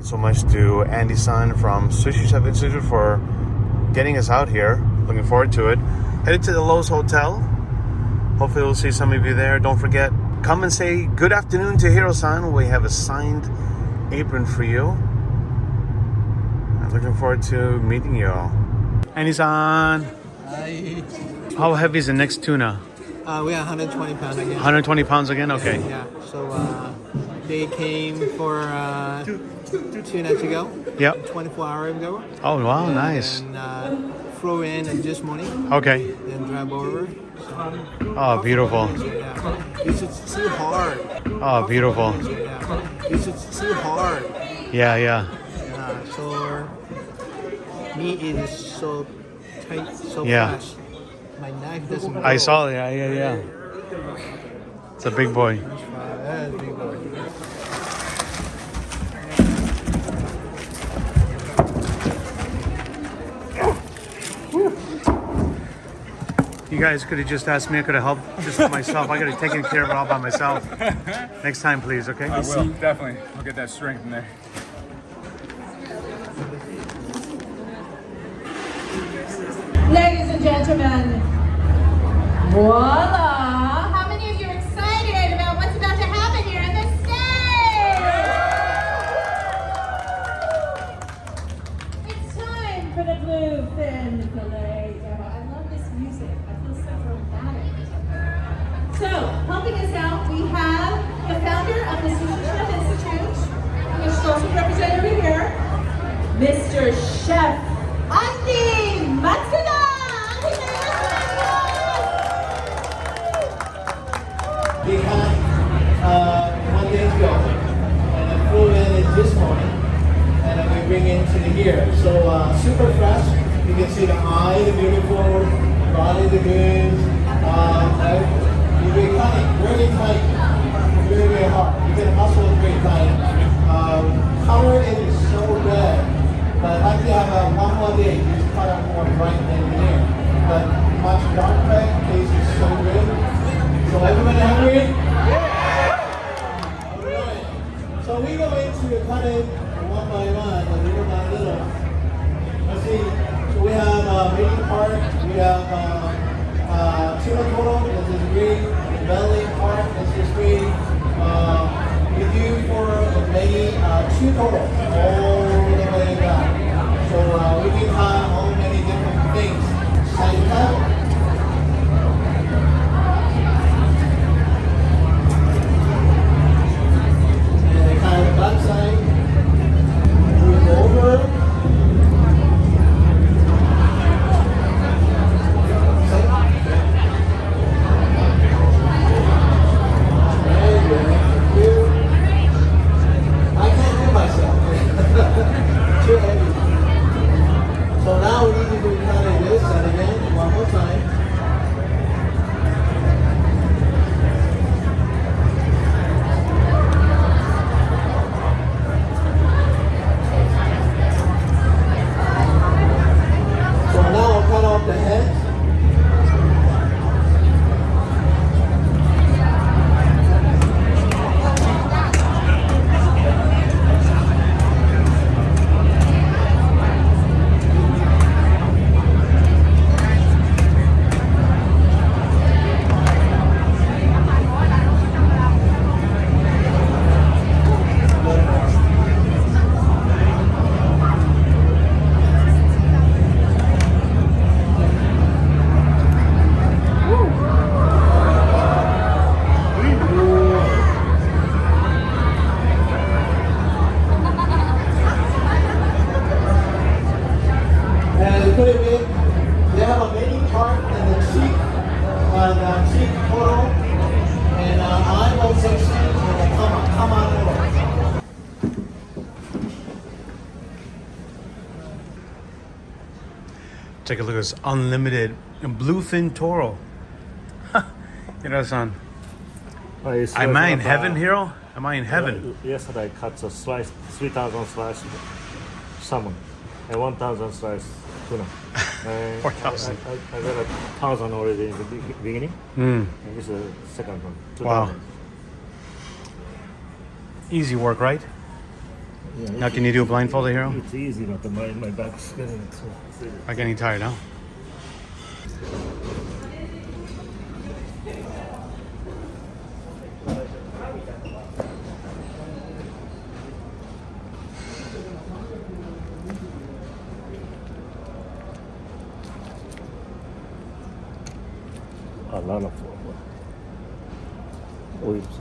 so much to Andy-san from Sushi Chef Institute for getting us out here. Looking forward to it. Headed to the Loews Hotel. Hopefully we'll see some of you there. Don't forget, come and say good afternoon to Hiro-san. We have a signed apron for you. I'm looking forward to meeting you all. Andy-san. Hi. How heavy is the next tuna? We are 120 pounds again. 120 pounds again? Okay. Yeah. So they came for 2 nights ago. Yep. 24 hours ago. Oh, wow, nice. And flew in this morning. Okay. Then drive over. Oh, beautiful. Yeah. It's too hard. Oh, beautiful. Yeah. It's too hard. Yeah. Yeah. So meat is so tight, so fresh. My knife doesn't go. I saw it. Yeah. It's a big boy. That is a big boy. You guys could have just asked me. I could have helped just myself. I could have taken care of it all by myself. Next time, please, okay? I will, definitely. I'll get that strength in there. Ladies and gentlemen, voila! How many of you are excited about what's about to happen here in the stage? It's time for the Bluefin fillet. I love this music. I feel so dramatic. So, helping us out, we have the founder of the Sushi Chef Institute, which is also represented over here, Mr. Chef Andy Matsuda! We had 1 day ago, and I flew in this morning, and then we bring it to the here. So super fresh. You can see the eye, the beautiful body, the goods. You get very tight, very hard. You get muscle very tight. Color is so red, but I think I have 1 more day. It's kind of more bright than here, but much dark red. Taste is so good. So everybody hungry? Yeah! Alright. So we go into cut it one by one, little by little. Let's see. So we have main part, we have tuna total, this is green. The belly part, this is green. We do for the main 2 total, all the way back. So we can have all many different things. Side cut. Backside, move over. I can't do myself. Too heavy. So now we need to do kind of this and again, one more time. The head. Put it in. They have a main part and the cheek total, and eyeball section, and they come on over. Take a look at this unlimited bluefin toro. Hiro-san. Am I in heaven, Hiro? Am I in heaven? Yesterday I cut a slice, 3,000 slice salmon and 1,000 slice tuna. 4,000. I got 1,000 already in the beginning. And this is the second one. 2,000. Wow. Easy work, right? Yeah, Now, can you do a blindfolded, Hero? it's easy, but my back's getting so. I'm getting tired now. A lot of oils.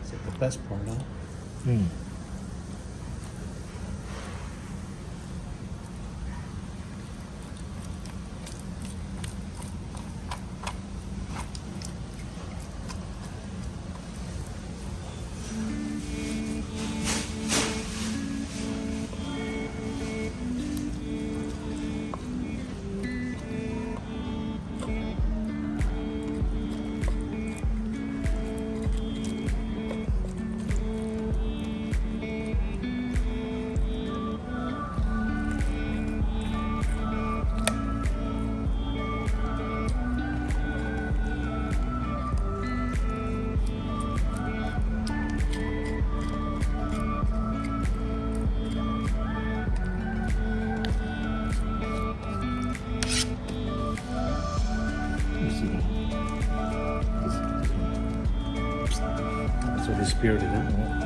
It's like the best part, huh? Mm. So they spirited, huh?